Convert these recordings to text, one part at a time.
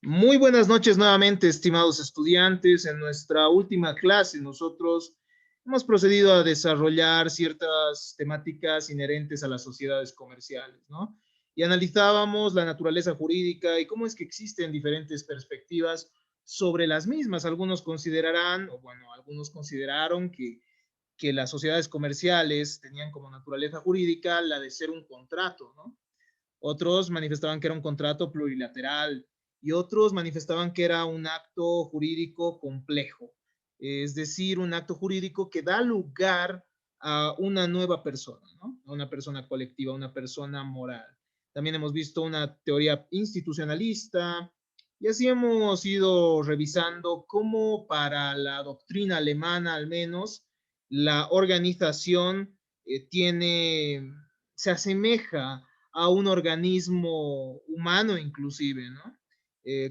Muy buenas noches nuevamente, estimados estudiantes. En nuestra última clase, nosotros hemos procedido a desarrollar ciertas temáticas inherentes a las sociedades comerciales, ¿no? Y analizábamos la naturaleza jurídica y cómo es que existen diferentes perspectivas sobre las mismas. Algunos considerarán, o bueno, algunos consideraron que las sociedades comerciales tenían como naturaleza jurídica la de ser un contrato, ¿no? Otros manifestaban que era un contrato plurilateral y otros manifestaban que era un acto jurídico complejo, es decir, un acto jurídico que da lugar a una nueva persona, ¿no? A una persona colectiva, a una persona moral. También hemos visto una teoría institucionalista y así hemos ido revisando cómo para la doctrina alemana al menos la organización se asemeja a un organismo humano inclusive, ¿no?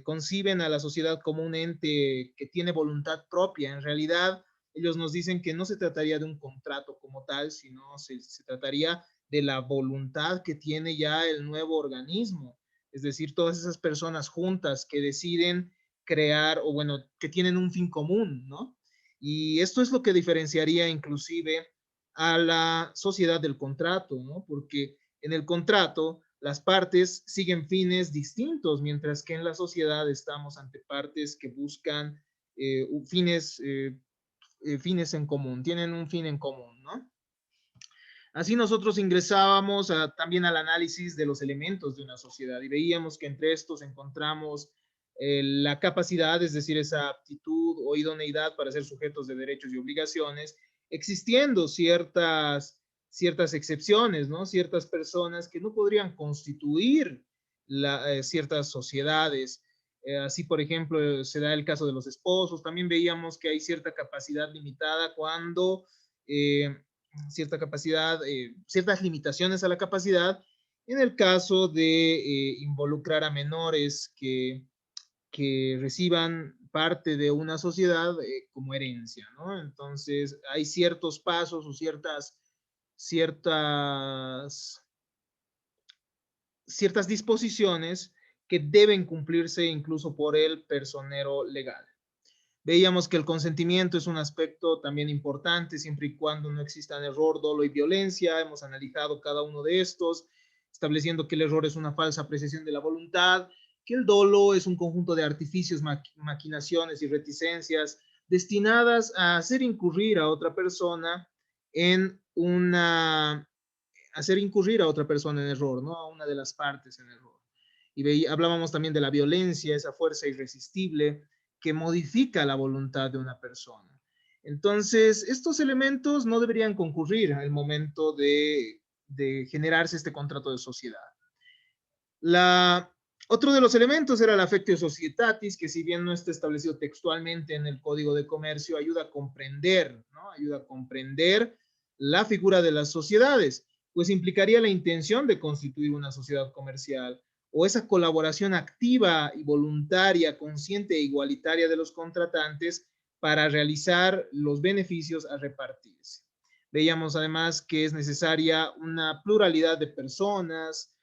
Conciben a la sociedad como un ente que tiene voluntad propia. En realidad, ellos nos dicen que no se trataría de un contrato como tal, sino se trataría de la voluntad que tiene ya el nuevo organismo. Es decir, todas esas personas juntas que deciden crear, o bueno, que tienen un fin común, ¿no? Y esto es lo que diferenciaría inclusive a la sociedad del contrato, ¿no? Porque en el contrato las partes siguen fines distintos, mientras que en la sociedad estamos ante partes que buscan fines, fines en común, tienen un fin en común, ¿no? Así nosotros ingresábamos también al análisis de los elementos de una sociedad y veíamos que entre estos encontramos la capacidad, es decir, esa aptitud o idoneidad para ser sujetos de derechos y obligaciones, existiendo ciertas excepciones, ¿no? Ciertas personas que no podrían constituir ciertas sociedades. Así, por ejemplo, se da el caso de los esposos. También veíamos que hay cierta capacidad limitada cuando cierta capacidad, ciertas limitaciones a la capacidad en el caso de involucrar a menores que reciban parte de una sociedad como herencia, ¿no? Entonces, hay ciertos pasos o ciertas, ciertas disposiciones que deben cumplirse incluso por el personero legal. Veíamos que el consentimiento es un aspecto también importante, siempre y cuando no existan error, dolo y violencia. Hemos analizado cada uno de estos, estableciendo que el error es una falsa apreciación de la voluntad, que el dolo es un conjunto de artificios, maquinaciones y reticencias destinadas a hacer incurrir a otra persona en hacer incurrir a otra persona en error, ¿no? A una de las partes en error. Y hablábamos también de la violencia, esa fuerza irresistible que modifica la voluntad de una persona. Entonces, estos elementos no deberían concurrir al momento de generarse este contrato de sociedad. Otro de los elementos era la affectio societatis, que si bien no está establecido textualmente en el Código de Comercio, ayuda a comprender, ¿no? Ayuda a comprender la figura de las sociedades, pues implicaría la intención de constituir una sociedad comercial o esa colaboración activa y voluntaria, consciente e igualitaria de los contratantes para realizar los beneficios a repartirse. Veíamos además que es necesaria una pluralidad de personas,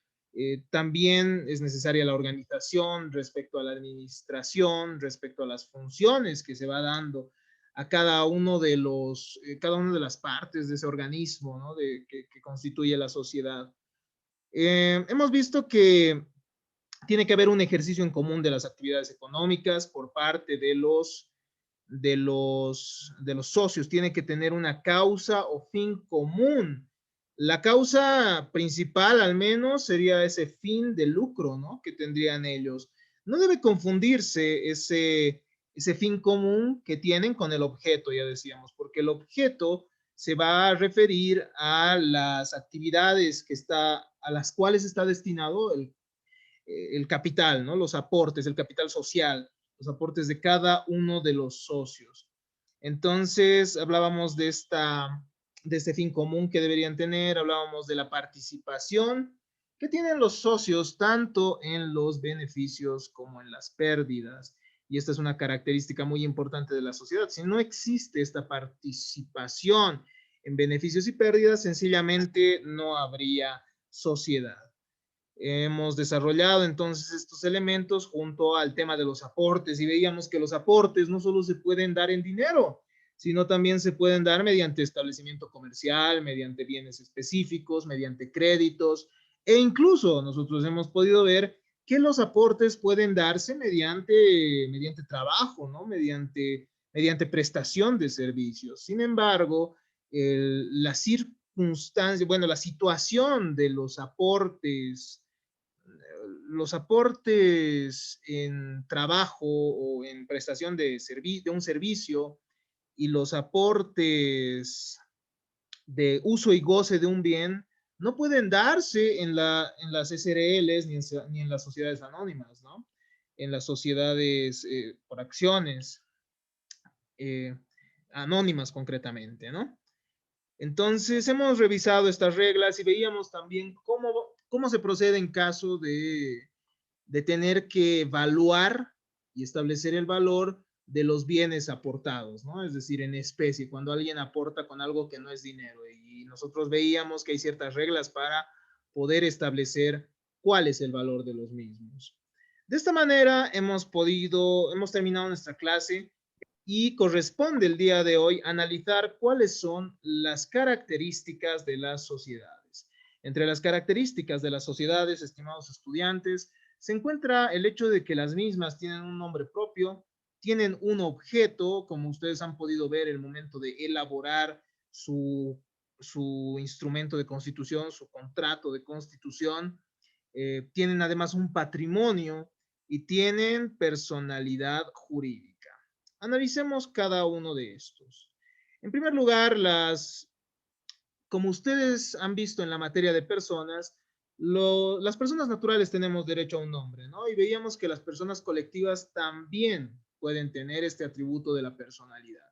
también es necesaria la organización respecto a la administración, respecto a las funciones que se va dando a cada una de las partes de ese organismo, ¿no? que constituye la sociedad. Hemos visto que tiene que haber un ejercicio en común de las actividades económicas por parte de los socios, tiene que tener una causa o fin común. La causa principal, al menos, sería ese fin de lucro, ¿no? Que tendrían ellos. No debe confundirse ese fin común que tienen con el objeto, ya decíamos, porque el objeto se va a referir a las actividades a las cuales está destinado el capital, ¿no? Los aportes, el capital social, los aportes de cada uno de los socios. Entonces, hablábamos de este fin común que deberían tener, hablábamos de la participación que tienen los socios tanto en los beneficios como en las pérdidas. Y esta es una característica muy importante de la sociedad. Si no existe esta participación en beneficios y pérdidas, sencillamente no habría sociedad. Hemos desarrollado entonces estos elementos junto al tema de los aportes y veíamos que los aportes no solo se pueden dar en dinero, sino también se pueden dar mediante establecimiento comercial, mediante bienes específicos, mediante créditos e incluso nosotros hemos podido ver que los aportes pueden darse mediante trabajo, ¿no? Mediante prestación de servicios. Sin embargo, la circunstancia, bueno, la situación de los aportes en trabajo o en prestación de un servicio y los aportes de uso y goce de un bien no pueden darse en las SRLs ni en las sociedades anónimas, ¿no? En las sociedades por acciones eh, anónimas concretamente, ¿no? Entonces hemos revisado estas reglas y veíamos también cómo se procede en caso de tener que evaluar y establecer el valor de los bienes aportados, ¿no? Es decir, en especie, cuando alguien aporta con algo que no es dinero. Y nosotros veíamos que hay ciertas reglas para poder establecer cuál es el valor de los mismos. De esta manera hemos terminado nuestra clase y corresponde el día de hoy analizar cuáles son las características de las sociedades. Entre las características de las sociedades, estimados estudiantes, se encuentra el hecho de que las mismas tienen un nombre propio, tienen un objeto, como ustedes han podido ver el momento de elaborar su instrumento de constitución, su contrato de constitución, tienen además un patrimonio y tienen personalidad jurídica. Analicemos cada uno de estos. En primer lugar, como ustedes han visto en la materia de personas, las personas naturales tenemos derecho a un nombre, ¿no? Y veíamos que las personas colectivas también pueden tener este atributo de la personalidad.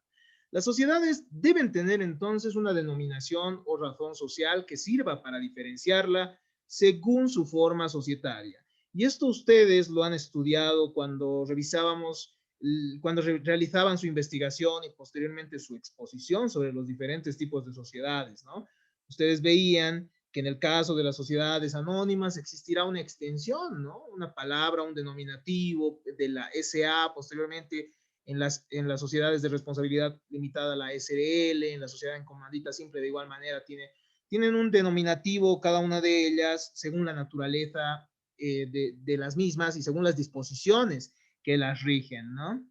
Las sociedades deben tener entonces una denominación o razón social que sirva para diferenciarla según su forma societaria. Y esto ustedes lo han estudiado cuando realizaban su investigación y posteriormente su exposición sobre los diferentes tipos de sociedades, ¿no? Ustedes veían que en el caso de las sociedades anónimas existirá una extensión, ¿no? Una palabra, un denominativo de la SA, posteriormente en las sociedades de responsabilidad limitada, la SRL, en la sociedad en comandita simple, de igual manera, tienen un denominativo cada una de ellas según la naturaleza de las mismas y según las disposiciones que las rigen, ¿no?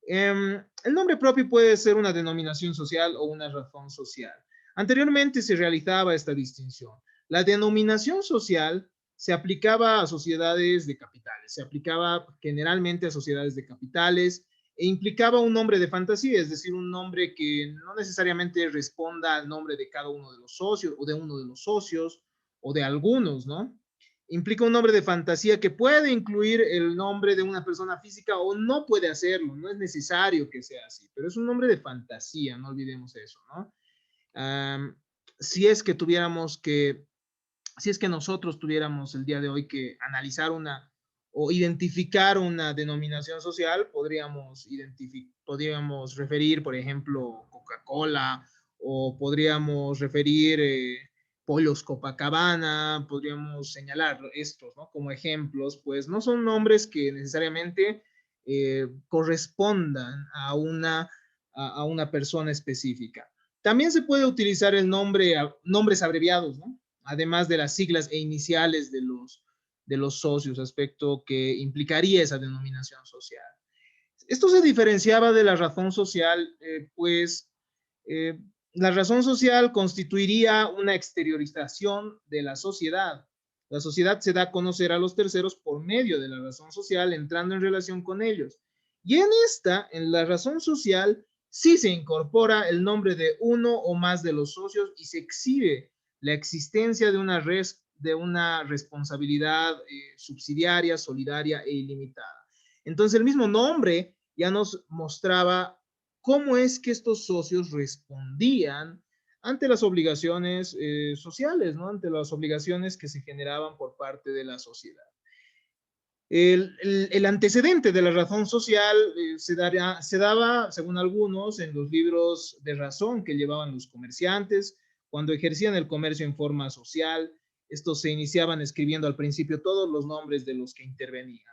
El nombre propio puede ser una denominación social o una razón social. Anteriormente se realizaba esta distinción. La denominación social se aplicaba a sociedades de capitales, se aplicaba generalmente a sociedades de capitales e implicaba un nombre de fantasía, es decir, un nombre que no necesariamente responda al nombre de cada uno de los socios o de uno de los socios o de algunos, ¿no? Implica un nombre de fantasía que puede incluir el nombre de una persona física o no puede hacerlo, no es necesario que sea así, pero es un nombre de fantasía, no olvidemos eso, ¿no? Um, si es que si es que nosotros tuviéramos el día de hoy que analizar o identificar una denominación social, podríamos referir, por ejemplo, Coca-Cola, o podríamos referir Pollos Copacabana, podríamos señalar estos, ¿no? Como ejemplos, pues no son nombres que necesariamente correspondan a una persona específica. También se puede utilizar nombres abreviados, ¿no? Además de las siglas e iniciales de los socios, aspecto que implicaría esa denominación social. Esto se diferenciaba de la razón social, pues eh, la razón social constituiría una exteriorización de la sociedad. La sociedad se da a conocer a los terceros por medio de la razón social, entrando en relación con ellos. Y en la razón social, sí se incorpora el nombre de uno o más de los socios y se exhibe la existencia de una responsabilidad subsidiaria, solidaria e ilimitada. Entonces, el mismo nombre ya nos mostraba cómo es que estos socios respondían ante las obligaciones sociales, ¿no? Ante las obligaciones que se generaban por parte de la sociedad. El antecedente de la razón social se daba, según algunos, en los libros de razón que llevaban los comerciantes cuando ejercían el comercio en forma social. Estos se iniciaban escribiendo al principio todos los nombres de los que intervenían.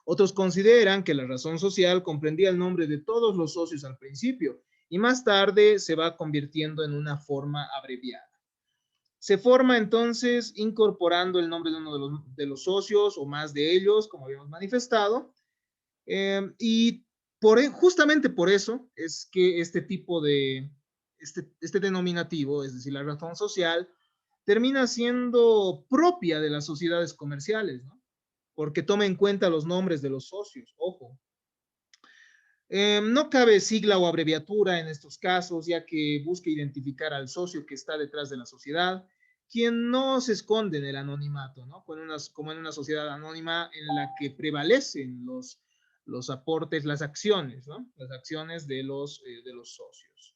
Otros consideran que la razón social comprendía el nombre de todos los socios al principio y más tarde se va convirtiendo en una forma abreviada. Se forma entonces incorporando el nombre de uno de los socios o más de ellos, como habíamos manifestado, y justamente por eso es que este tipo de, este denominativo, es decir, la razón social, termina siendo propia de las sociedades comerciales, ¿no? Porque toma en cuenta los nombres de los socios, ojo. No cabe sigla o abreviatura en estos casos, ya que busca identificar al socio que está detrás de la sociedad, quien no se esconde en el anonimato, ¿no? Como en una sociedad anónima en la que prevalecen los aportes, las acciones, ¿no? Las acciones de los socios.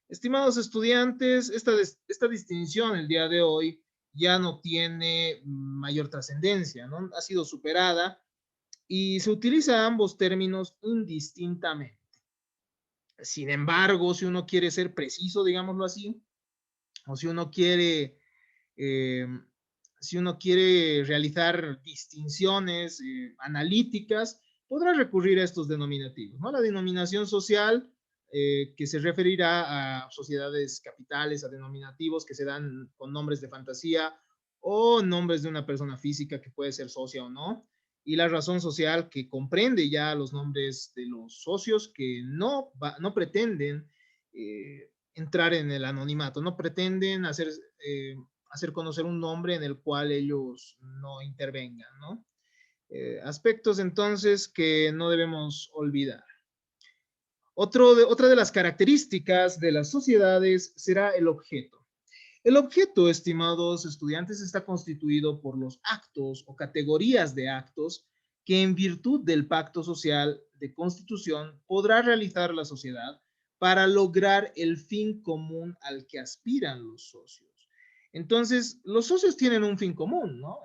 Estimados estudiantes, esta distinción el día de hoy ya no tiene mayor trascendencia, ¿no? Ha sido superada y se utiliza ambos términos indistintamente. Sin embargo, si uno quiere ser preciso, digámoslo así, o eh, si uno quiere realizar distinciones analíticas, podrá recurrir a estos denominativos, ¿no? La denominación social, que se referirá a sociedades capitales, a denominativos que se dan con nombres de fantasía o nombres de una persona física que puede ser socia o no, y la razón social que comprende ya los nombres de los socios que no pretenden entrar en el anonimato, no pretenden hacer conocer un nombre en el cual ellos no intervengan, ¿no? Aspectos entonces que no debemos olvidar. Otra de las características de las sociedades será el objeto. El objeto, estimados estudiantes, está constituido por los actos o categorías de actos que en virtud del pacto social de constitución podrá realizar la sociedad para lograr el fin común al que aspiran los socios. Entonces, los socios tienen un fin común, ¿no?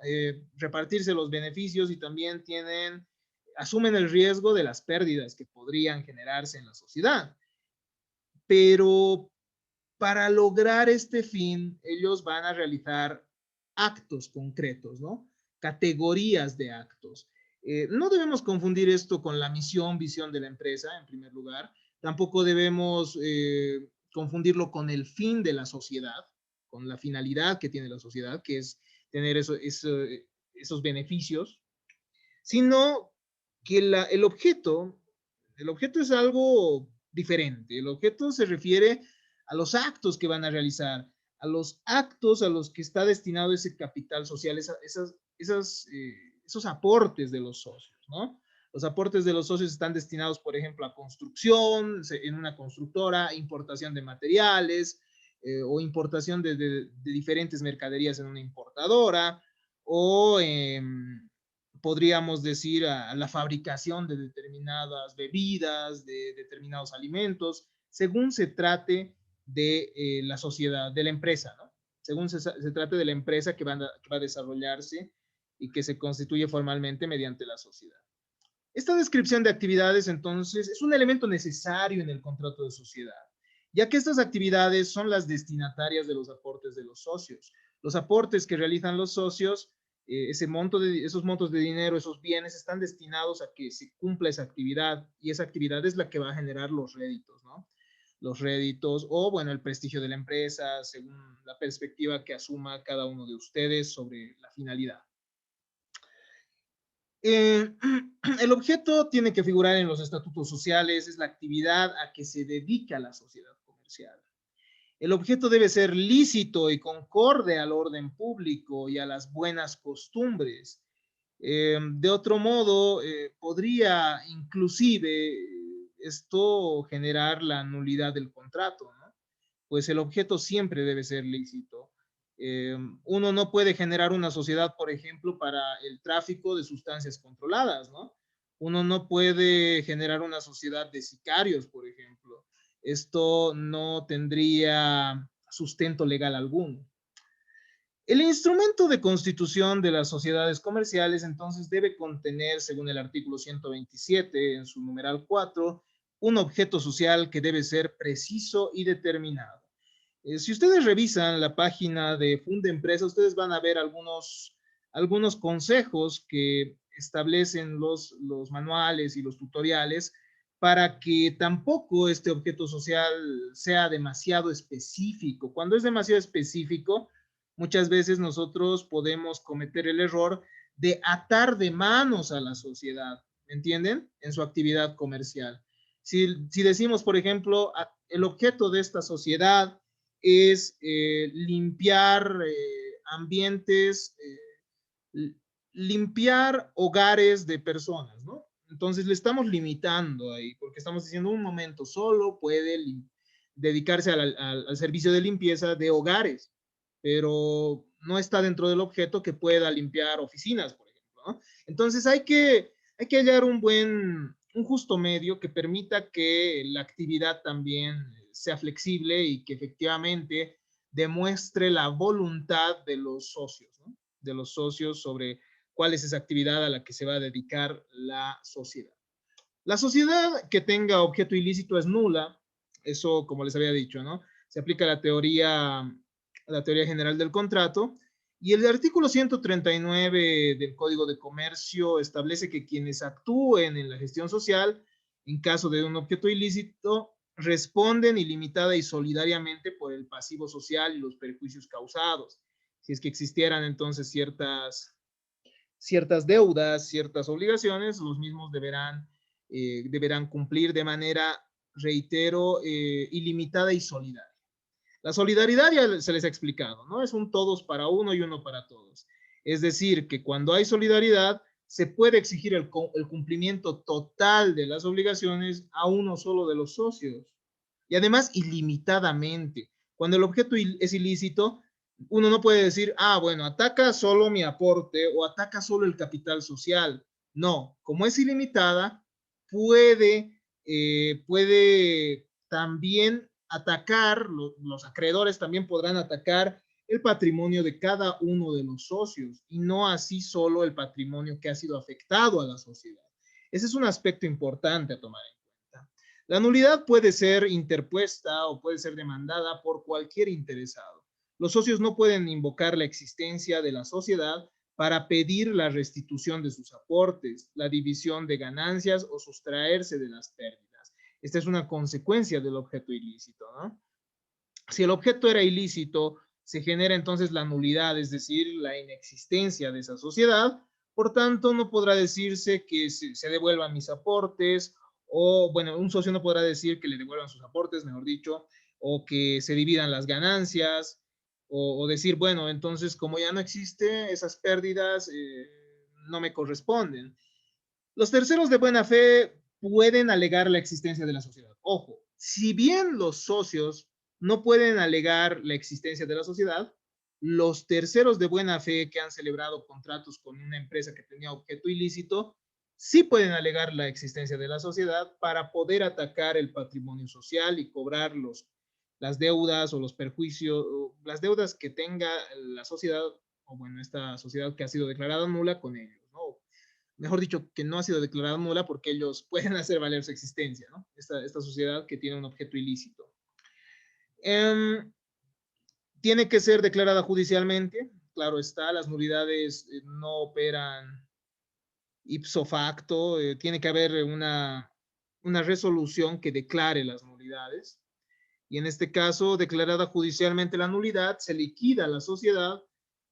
Repartirse los beneficios y también asumen el riesgo de las pérdidas que podrían generarse en la sociedad. Pero para lograr este fin, ellos van a realizar actos concretos, ¿no? Categorías de actos. No debemos confundir esto con la misión, visión de la empresa, en primer lugar. Tampoco debemos confundirlo con el fin de la sociedad, con la finalidad que tiene la sociedad, que es tener esos beneficios, sino que el objeto es algo diferente. El objeto se refiere a los actos que van a realizar, a los actos a los que está destinado ese capital social, esos aportes de los socios, ¿no? Los aportes de los socios están destinados, por ejemplo, a construcción, en una constructora, importación de materiales, o importación de diferentes mercaderías en una importadora, o podríamos decir a la fabricación de determinadas bebidas, de determinados alimentos, según se trate de la sociedad, de la empresa, ¿no? Según se trate de la empresa que va a desarrollarse y que se constituye formalmente mediante la sociedad. Esta descripción de actividades, entonces, es un elemento necesario en el contrato de sociedad, ya que estas actividades son las destinatarias de los aportes de los socios. Los aportes que realizan los socios, esos montos de dinero, esos bienes, están destinados a que se cumpla esa actividad, y esa actividad es la que va a generar los réditos, ¿no? Los réditos o, bueno, el prestigio de la empresa, según la perspectiva que asuma cada uno de ustedes sobre la finalidad. El objeto tiene que figurar en los estatutos sociales, es la actividad a que se dedica la sociedad comercial. El objeto debe ser lícito y concorde al orden público y a las buenas costumbres. De otro modo, podría inclusive esto generar la nulidad del contrato, ¿no? Pues el objeto siempre debe ser lícito. Uno no puede generar una sociedad, por ejemplo, para el tráfico de sustancias controladas, ¿no? Uno no puede generar una sociedad de sicarios, por ejemplo. Esto no tendría sustento legal alguno. El instrumento de constitución de las sociedades comerciales entonces debe contener, según el artículo 127 en su numeral 4, un objeto social que debe ser preciso y determinado. Si ustedes revisan la página de Funda Empresa, ustedes van a ver algunos consejos que establecen los manuales y los tutoriales para que tampoco este objeto social sea demasiado específico. Cuando es demasiado específico, muchas veces nosotros podemos cometer el error de atar de manos a la sociedad, ¿me entienden? En su actividad comercial. Si decimos, por ejemplo, el objeto de esta sociedad es limpiar ambientes, limpiar hogares de personas, ¿no? Entonces le estamos limitando ahí, porque estamos diciendo un momento, solo puede dedicarse al servicio de limpieza de hogares, pero no está dentro del objeto que pueda limpiar oficinas, por ejemplo, ¿no? Entonces hay que hallar un justo medio que permita que la actividad también sea flexible y que efectivamente demuestre la voluntad de los socios, ¿no? De los socios sobre cuál es esa actividad a la que se va a dedicar la sociedad. La sociedad que tenga objeto ilícito es nula, eso como les había dicho, ¿no? Se aplica la teoría general del contrato y el artículo 139 del Código de Comercio establece que quienes actúen en la gestión social, en caso de un objeto ilícito, responden ilimitada y solidariamente por el pasivo social y los perjuicios causados. Si es que existieran entonces ciertas deudas, ciertas obligaciones, los mismos deberán cumplir de manera, reitero, ilimitada y solidaria. La solidaridad ya se les ha explicado, ¿no? Es un todos para uno y uno para todos. Es decir, que cuando hay solidaridad, se puede exigir el cumplimiento total de las obligaciones a uno solo de los socios. Y además, ilimitadamente. Cuando el objeto es ilícito, uno no puede decir, ah, bueno, ataca solo mi aporte o ataca solo el capital social. No, como es ilimitada, puede también atacar, los acreedores también podrán atacar el patrimonio de cada uno de los socios y no así solo el patrimonio que ha sido afectado a la sociedad. Ese es un aspecto importante a tomar en cuenta. La nulidad puede ser interpuesta o puede ser demandada por cualquier interesado. Los socios no pueden invocar la existencia de la sociedad para pedir la restitución de sus aportes, la división de ganancias o sustraerse de las pérdidas. Esta es una consecuencia del objeto ilícito, ¿no? Si el objeto era ilícito, se genera entonces la nulidad, es decir, la inexistencia de esa sociedad. Por tanto, no podrá decirse que se devuelvan mis aportes, o bueno, un socio no podrá decir que le devuelvan sus aportes, mejor dicho, o que se dividan las ganancias, o decir, bueno, entonces como ya no existe, esas pérdidas no me corresponden. Los terceros de buena fe pueden alegar la existencia de la sociedad. Ojo, si bien los socios no pueden alegar la existencia de la sociedad, los terceros de buena fe que han celebrado contratos con una empresa que tenía objeto ilícito sí pueden alegar la existencia de la sociedad para poder atacar el patrimonio social y cobrar las deudas o los perjuicios, o las deudas que tenga la sociedad, o bueno, esta sociedad que ha sido declarada nula con ellos, ¿no? Mejor dicho, que no ha sido declarada nula porque ellos pueden hacer valer su existencia, ¿no? Esta sociedad que tiene un objeto ilícito. Tiene que ser declarada judicialmente, claro está, las nulidades no operan ipso facto, tiene que haber una resolución que declare las nulidades. Y en este caso, declarada judicialmente la nulidad, se liquida la sociedad.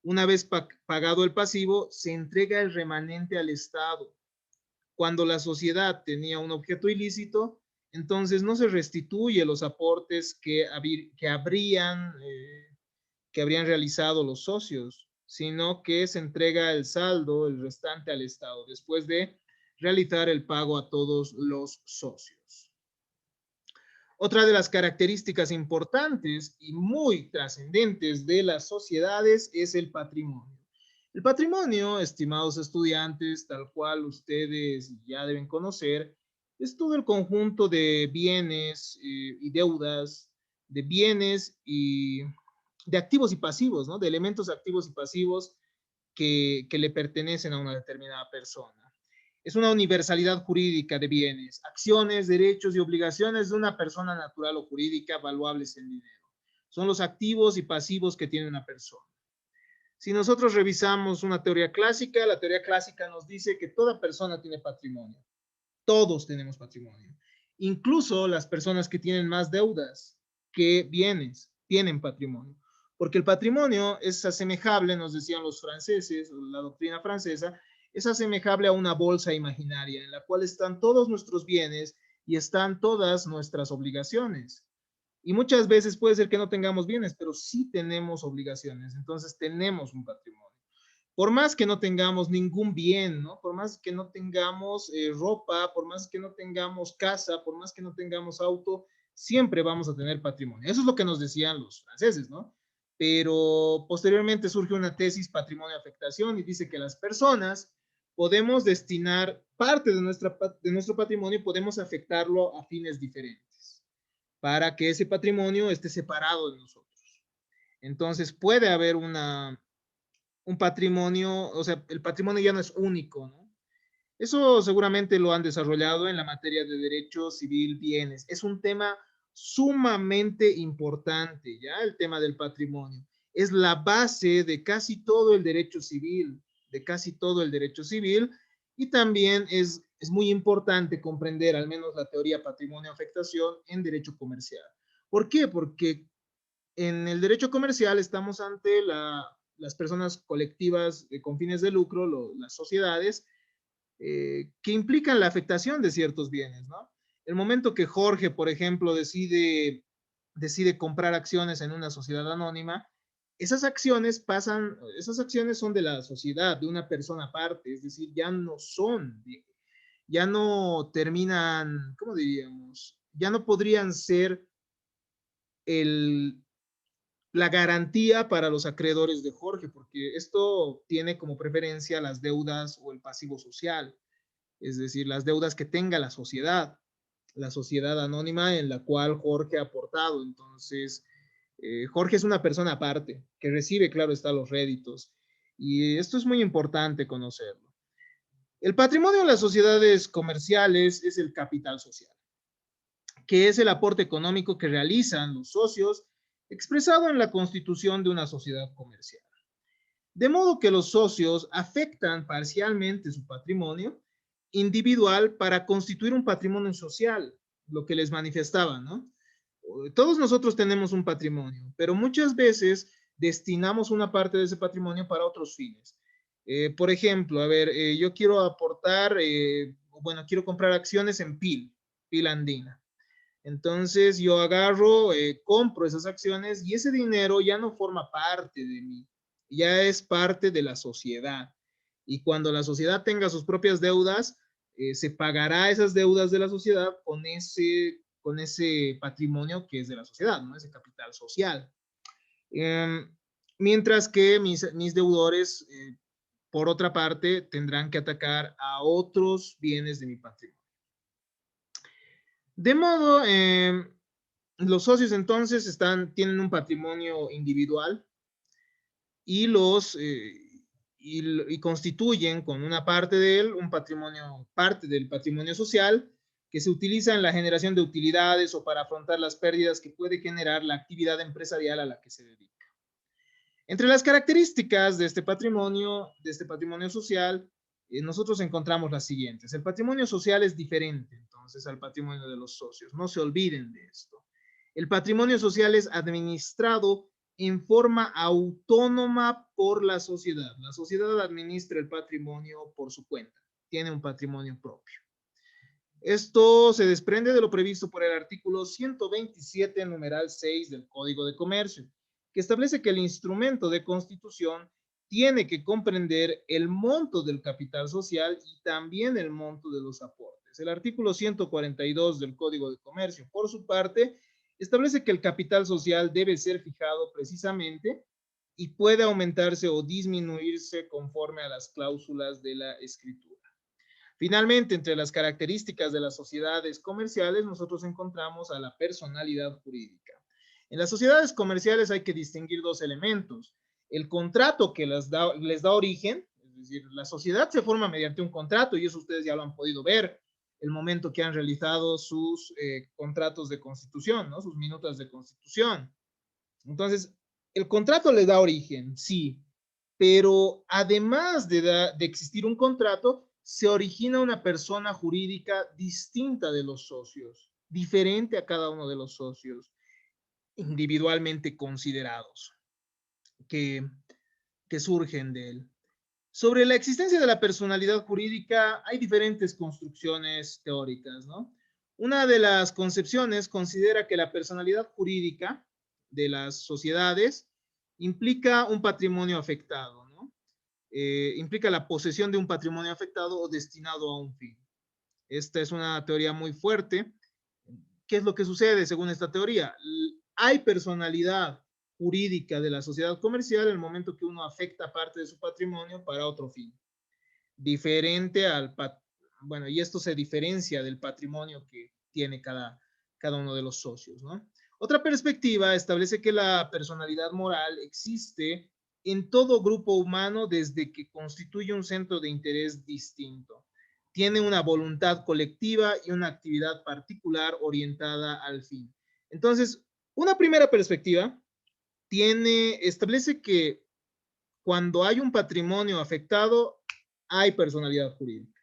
Una vez pagado el pasivo, se entrega el remanente al Estado. Cuando la sociedad tenía un objeto ilícito, entonces no se restituye los aportes que habrían realizado los socios, sino que se entrega el saldo, el restante al Estado, después de realizar el pago a todos los socios. Otra de las características importantes y muy trascendentes de las sociedades es el patrimonio. El patrimonio, estimados estudiantes, tal cual ustedes ya deben conocer, es todo el conjunto de bienes y deudas, de bienes y de activos y pasivos, ¿no? De elementos activos y pasivos que le pertenecen a una determinada persona. Es una universalidad jurídica de bienes, acciones, derechos y obligaciones de una persona natural o jurídica valuables en dinero. son los activos y pasivos que tiene una persona. Si nosotros revisamos una teoría clásica, la teoría clásica nos dice que toda persona tiene patrimonio. Todos tenemos patrimonio. Incluso las personas que tienen más deudas que bienes tienen patrimonio. Porque el patrimonio es asemejable, nos decían los franceses, la doctrina francesa, es asemejable a una bolsa imaginaria en la cual están todos nuestros bienes y están todas nuestras obligaciones. Y muchas veces puede ser que no tengamos bienes, pero sí tenemos obligaciones. Entonces tenemos un patrimonio. Por más que no tengamos ningún bien, ¿no? Por más que no tengamos ropa, por más que no tengamos casa, por más que no tengamos auto, siempre vamos a tener patrimonio. Eso es lo que nos decían los franceses, ¿no? Pero posteriormente surge una tesis patrimonio-afectación y dice que las personas podemos destinar parte de nuestro patrimonio y podemos afectarlo a fines diferentes para que ese patrimonio esté separado de nosotros. Entonces puede haber un patrimonio, o sea, el patrimonio ya no es único, ¿no? Eso seguramente lo han desarrollado en la materia de derecho civil bienes. Es un tema sumamente importante, ¿ya? El tema del patrimonio. Es la base de casi todo el derecho civil, de casi todo el derecho civil, y también es muy importante comprender al menos la teoría patrimonio-afectación en derecho comercial. ¿Por qué? Porque en el derecho comercial estamos ante las personas colectivas con fines de lucro, las sociedades, que implican la afectación de ciertos bienes, ¿no? El momento que Jorge, por ejemplo, decide comprar acciones en una sociedad anónima, esas acciones son de la sociedad, de una persona aparte, es decir, ya no terminan, ¿cómo diríamos? Ya no podrían ser el, la garantía para los acreedores de Jorge, porque esto tiene como preferencia las deudas o el pasivo social, es decir, las deudas que tenga la sociedad anónima en la cual Jorge ha aportado. Entonces, Jorge es una persona aparte, que recibe, claro está, los réditos. Y esto es muy importante conocerlo. El patrimonio de las sociedades comerciales es el capital social, que es el aporte económico que realizan los socios expresado en la constitución de una sociedad comercial. De modo que los socios afectan parcialmente su patrimonio individual para constituir un patrimonio social, lo que les manifestaba, ¿no? Todos nosotros tenemos un patrimonio, pero muchas veces destinamos una parte de ese patrimonio para otros fines. Por ejemplo, a ver, yo quiero aportar, bueno, quiero comprar acciones en PIL Andina. Entonces yo agarro, compro esas acciones y ese dinero ya no forma parte de mí, ya es parte de la sociedad. Y cuando la sociedad tenga sus propias deudas, se pagará esas deudas de la sociedad con ese patrimonio que es de la sociedad, ¿no? Ese capital social. Mientras que mis deudores, por otra parte, tendrán que atacar a otros bienes de mi patrimonio. De modo, los socios entonces tienen un patrimonio individual y y constituyen con una parte de él parte del patrimonio social que se utiliza en la generación de utilidades o para afrontar las pérdidas que puede generar la actividad empresarial a la que se dedica. Entre las características de este patrimonio social, nosotros encontramos las siguientes. El patrimonio social es diferente, entonces, al patrimonio de los socios. No se olviden de esto. El patrimonio social es administrado en forma autónoma por la sociedad. La sociedad administra el patrimonio por su cuenta. Tiene un patrimonio propio. Esto se desprende de lo previsto por el artículo 127, numeral 6 del Código de Comercio, que establece que el instrumento de constitución tiene que comprender el monto del capital social y también el monto de los aportes. El artículo 142 del Código de Comercio, por su parte, establece que el capital social debe ser fijado precisamente y puede aumentarse o disminuirse conforme a las cláusulas de la escritura. Finalmente, entre las características de las sociedades comerciales, nosotros encontramos a la personalidad jurídica. En las sociedades comerciales hay que distinguir dos elementos. El contrato que les da origen, es decir, la sociedad se forma mediante un contrato y eso ustedes ya lo han podido ver el momento que han realizado sus contratos de constitución, ¿no? Sus minutas de constitución. Entonces, el contrato le da origen, sí, pero además de existir un contrato, se origina una persona jurídica distinta de los socios, diferente a cada uno de los socios, individualmente considerados, que, que surgen de él. Sobre la existencia de la personalidad jurídica hay diferentes construcciones teóricas, ¿no? Una de las concepciones considera que la personalidad jurídica de las sociedades implica un patrimonio afectado, ¿no? Implica la posesión de un patrimonio afectado o destinado a un fin. Esta es una teoría muy fuerte. ¿Qué es lo que sucede según esta teoría? Hay personalidad jurídica de la sociedad comercial en el momento que uno afecta parte de su patrimonio para otro fin, diferente al, bueno, y esto se diferencia del patrimonio que tiene cada uno de los socios, ¿no? Otra perspectiva establece que la personalidad moral existe en todo grupo humano desde que constituye un centro de interés distinto. Tiene una voluntad colectiva y una actividad particular orientada al fin. Entonces, una primera perspectiva establece que cuando hay un patrimonio afectado, hay personalidad jurídica.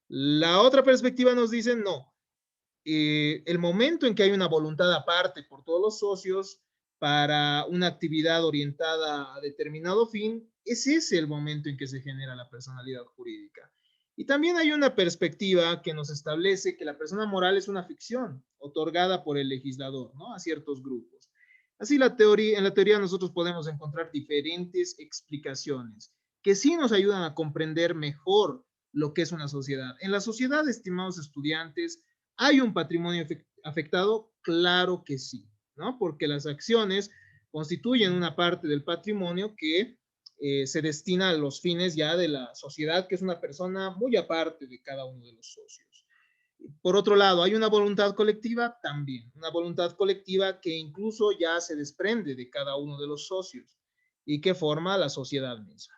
La otra perspectiva nos dice, no, el momento en que hay una voluntad aparte por todos los socios para una actividad orientada a determinado fin, ese es el momento en que se genera la personalidad jurídica. Y también hay una perspectiva que nos establece que la persona moral es una ficción otorgada por el legislador, ¿no? A ciertos grupos. Así en la teoría nosotros podemos encontrar diferentes explicaciones que sí nos ayudan a comprender mejor lo que es una sociedad. En la sociedad, estimados estudiantes, ¿hay un patrimonio afectado? Claro que sí, ¿no? Porque las acciones constituyen una parte del patrimonio que se destina a los fines ya de la sociedad, que es una persona muy aparte de cada uno de los socios. Por otro lado, ¿hay una voluntad colectiva? También, una voluntad colectiva que incluso ya se desprende de cada uno de los socios y que forma la sociedad misma.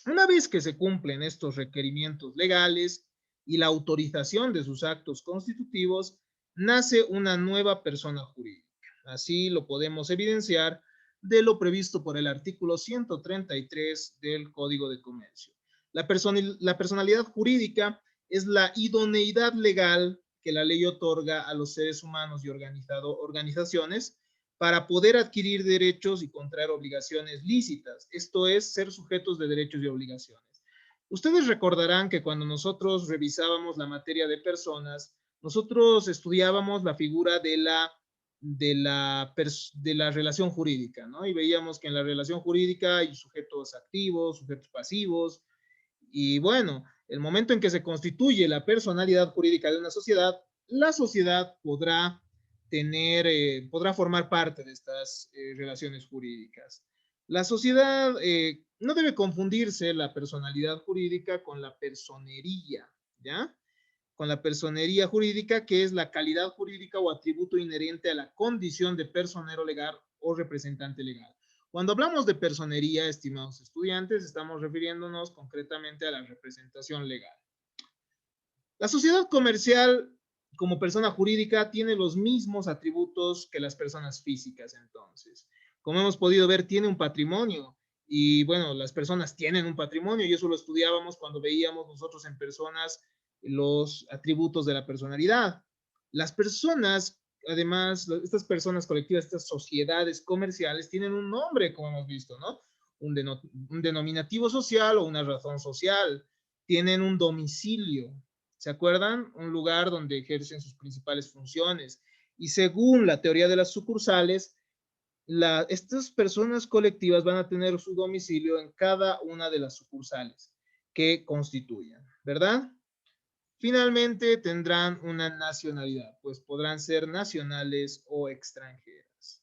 Una vez que se cumplen estos requerimientos legales y la autorización de sus actos constitutivos, nace una nueva persona jurídica. Así lo podemos evidenciar de lo previsto por el artículo 133 del Código de Comercio. La personalidad jurídica es la idoneidad legal que la ley otorga a los seres humanos y organizaciones para poder adquirir derechos y contraer obligaciones lícitas, esto es, ser sujetos de derechos y obligaciones. Ustedes recordarán que cuando nosotros revisábamos la materia de personas, nosotros estudiábamos la figura de la relación jurídica, ¿no? Y veíamos que en la relación jurídica hay sujetos activos, sujetos pasivos, y bueno, el momento en que se constituye la personalidad jurídica de una sociedad, la sociedad podrá formar parte de estas relaciones jurídicas. La sociedad no debe confundirse la personalidad jurídica con la personería, ¿ya? Con la personería jurídica, que es la calidad jurídica o atributo inherente a la condición de personero legal o representante legal. Cuando hablamos de personería, estimados estudiantes, estamos refiriéndonos concretamente a la representación legal. La sociedad comercial como persona jurídica tiene los mismos atributos que las personas físicas, entonces. Como hemos podido ver, tiene un patrimonio y bueno, las personas tienen un patrimonio y eso lo estudiábamos cuando veíamos nosotros en personas los atributos de la personalidad. Las personas, además, estas personas colectivas, estas sociedades comerciales tienen un nombre, como hemos visto, ¿no? Un denominativo social o una razón social. Tienen un domicilio, ¿se acuerdan? Un lugar donde ejercen sus principales funciones. Y según la teoría de las sucursales, estas personas colectivas van a tener su domicilio en cada una de las sucursales que constituyan, ¿verdad? Finalmente tendrán una nacionalidad, pues podrán ser nacionales o extranjeras.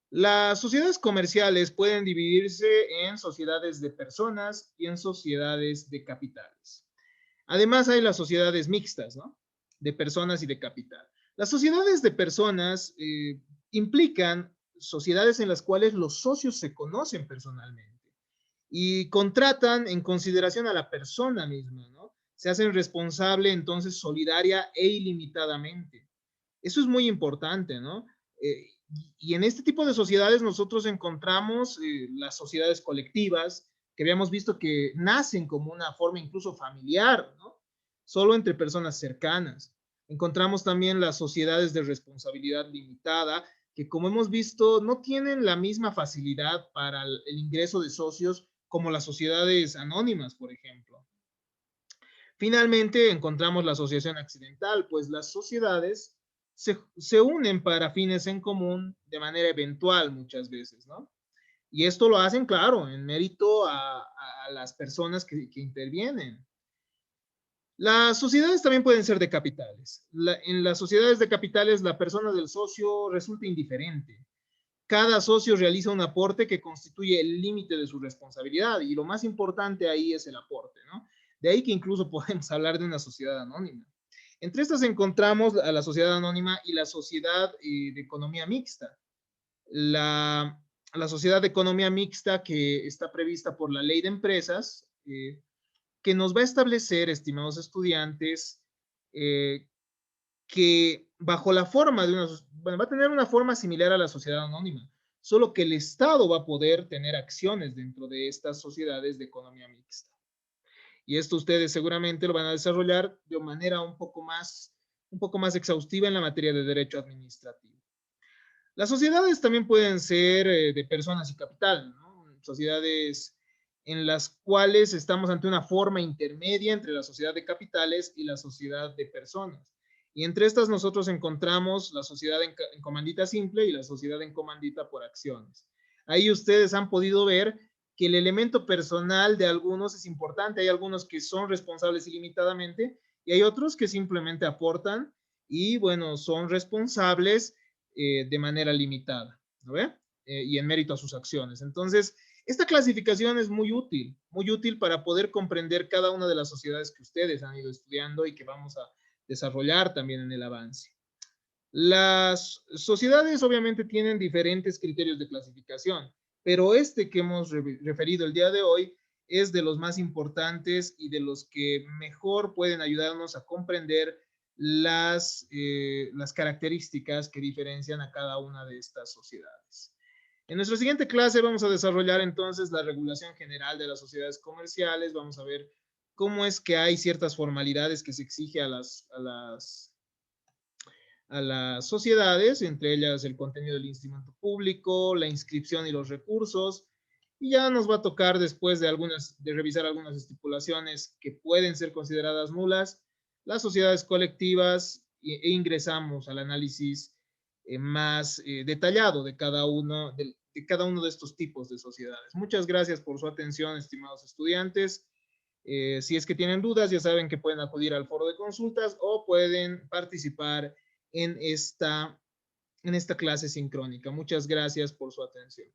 Las sociedades comerciales pueden dividirse en sociedades de personas y en sociedades de capitales. Además hay las sociedades mixtas, ¿no? De personas y de capital. Las sociedades de personas implican sociedades en las cuales los socios se conocen personalmente y contratan en consideración a la persona misma, ¿no? Se hacen responsable entonces solidaria e ilimitadamente. Eso es muy importante, ¿no? Y en este tipo de sociedades nosotros encontramos las sociedades colectivas, que habíamos visto que nacen como una forma incluso familiar, ¿no? Solo entre personas cercanas. Encontramos también las sociedades de responsabilidad limitada, que como hemos visto no tienen la misma facilidad para el ingreso de socios como las sociedades anónimas, por ejemplo. Finalmente, encontramos la asociación accidental, pues las sociedades se unen para fines en común de manera eventual muchas veces, ¿no? Y esto lo hacen, claro, en mérito a las personas que intervienen. Las sociedades también pueden ser de capitales. En las sociedades de capitales, la persona del socio resulta indiferente. Cada socio realiza un aporte que constituye el límite de su responsabilidad y lo más importante ahí es el aporte, ¿no? De ahí que incluso podemos hablar de una sociedad anónima. Entre estas encontramos a la sociedad anónima y la sociedad de economía mixta. La sociedad de economía mixta que está prevista por la ley de empresas, que nos va a establecer, estimados estudiantes, que bajo la forma de una, bueno, va a tener una forma similar a la sociedad anónima, solo que el Estado va a poder tener acciones dentro de estas sociedades de economía mixta. Y esto ustedes seguramente lo van a desarrollar de manera un poco más exhaustiva en la materia de derecho administrativo. Las sociedades también pueden ser de personas y capital, ¿no? Sociedades en las cuales estamos ante una forma intermedia entre la sociedad de capitales y la sociedad de personas. Y entre estas nosotros encontramos la sociedad en comandita simple y la sociedad en comandita por acciones. Ahí ustedes han podido ver que el elemento personal de algunos es importante. Hay algunos que son responsables ilimitadamente y hay otros que simplemente aportan y, bueno, son responsables de manera limitada, ¿no ve? Y en mérito a sus acciones. Entonces, esta clasificación es muy útil para poder comprender cada una de las sociedades que ustedes han ido estudiando y que vamos a desarrollar también en el avance. Las sociedades obviamente tienen diferentes criterios de clasificación, pero este que hemos referido el día de hoy es de los más importantes y de los que mejor pueden ayudarnos a comprender las características que diferencian a cada una de estas sociedades. En nuestra siguiente clase vamos a desarrollar entonces la regulación general de las sociedades comerciales. Vamos a ver cómo es que hay ciertas formalidades que se exige a las sociedades, entre ellas el contenido del instrumento público, la inscripción y los recursos. Y ya nos va a tocar después de revisar algunas estipulaciones que pueden ser consideradas nulas, las sociedades colectivas e ingresamos al análisis más detallado de cada uno de estos tipos de sociedades. Muchas gracias por su atención, estimados estudiantes. Si es que tienen dudas, ya saben que pueden acudir al foro de consultas o pueden participar en esta clase sincrónica. Muchas gracias por su atención.